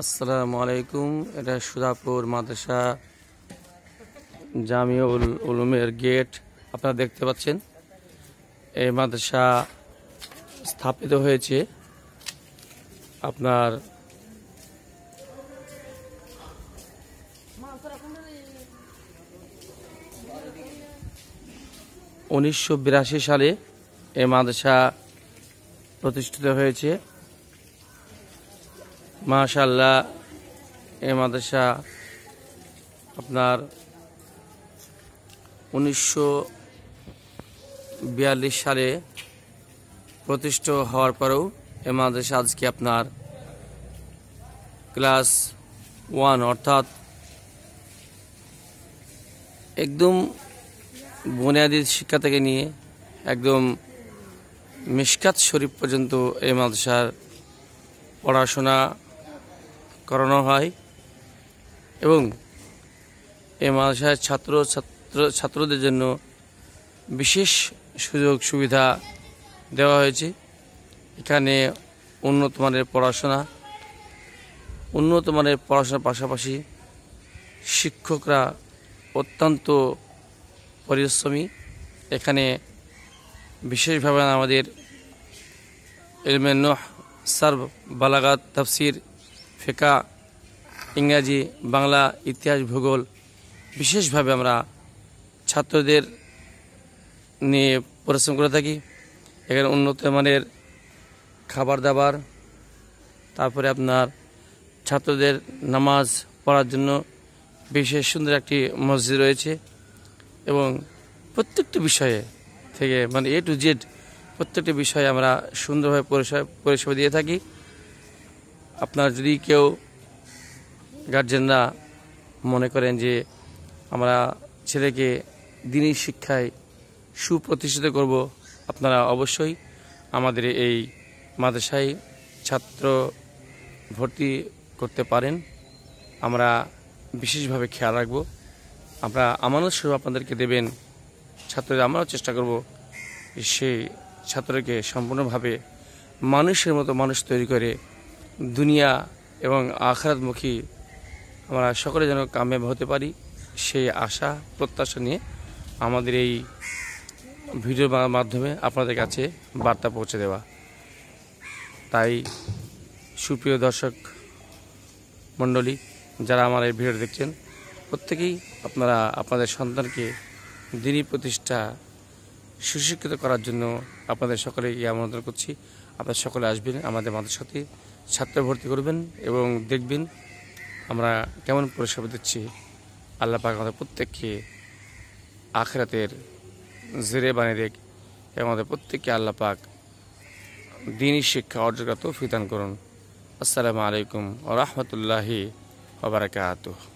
আসসালামু আলাইকুম। এটা সুধাপুর মাদ্রাসা জামিউল উলুমের গেট আপনারা দেখতে পাচ্ছেন। এই মাদ্রাসা স্থাপিত হয়েছে আপনার 1982 সালে এই মাদ্রাসা প্রতিষ্ঠিত হয়েছে। মাশাআল্লাহ, এই মাদ্রাসা আপনার 1942 সালে প্রতিষ্ঠিত হওয়ার পরেও এই মাদ্রাসা আজকে আপনার ক্লাস 1 অর্থাৎ একদম বুনিয়াদী শিক্ষা থেকে নিয়ে একদম মিশকাত শরীফ পর্যন্ত এই মাদ্রাসার পড়াশোনা করানো হয় এবং এই মাদ্রাসায় ছাত্রদের জন্য বিশেষ সুযোগ সুবিধা দেওয়া হয়েছে। এখানে উন্নত মানের পড়াশোনার পাশাপাশি শিক্ষকরা অত্যন্ত পরিশ্রমী। এখানে বিশেষভাবে আমাদের ইলমে নূহ, সারফ, বালাগাত, তাফসির, ফিকহ, ইংরাজি, বাংলা, ইতিহাস, ভূগোল বিশেষভাবে আমরা ছাত্রদের নিয়ে পরিশ্রম করে থাকি। এখানে উন্নত মানের খাবার দাবার, তারপরে আপনার ছাত্রদের নামাজ পড়ার জন্য বিশেষ সুন্দর একটি মসজিদ রয়েছে এবং প্রত্যেকটি বিষয়ে থেকে মানে A to Z প্রত্যেকটি বিষয়ে আমরা সুন্দরভাবে পরিষেবা দিয়ে থাকি। আপনার যদি কেউ গার্জেনরা মনে করেন যে আমরা ছেলেকে দ্বীনি শিক্ষায় সুপ্রতিষ্ঠিত করব, আপনারা অবশ্যই আমাদের এই মাদ্রাসায় ছাত্র ভর্তি করতে পারেন। আমরা বিশেষভাবে খেয়াল রাখব। আমরা আমানত স্বরূপ আপনাদেরকে দেবেন ছাত্রদের। আমরাও চেষ্টা করব সেই ছাত্রকে সম্পূর্ণভাবে মানুষের মতো মানুষ তৈরি করে দুনিয়া এবং আখিরাতমুখী আমরা সকলে যেন কামিয়াব হতে পারি, সেই আশা প্রত্যাশা নিয়ে আমাদের এই ভিডিওর মাধ্যমে আপনাদের কাছে বার্তা পৌঁছে দেওয়া। তাই সুপ্রিয় দর্শক মণ্ডলী, যারা আমার এই ভিডিও দেখছেন, প্রত্যেকেই আপনারা আপনাদের সন্তানকে দ্বীনি প্রতিষ্ঠা সুশিক্ষিত করার জন্য আপনাদের সকলেকে আমন্ত্রণ করছি। আপনারা সকলে আসবেন আমাদের মাদ্রাসাতে, ছাত্র ভর্তি করবেন এবং দেখবেন আমরা কেমন পরিষেবা দিচ্ছি। আল্লাহ পাক আমাদের প্রত্যেককে আখিরাতের জেরে বানিয়ে দেখ এবং আমাদের প্রত্যেককে আল্লাহ পাক দ্বীনি শিক্ষা অর্জন করার তৌফিক দান করুন। আসসালামু আলাইকুম ওয়া রাহমাতুল্লাহি ওয়া বারাকাতুহু।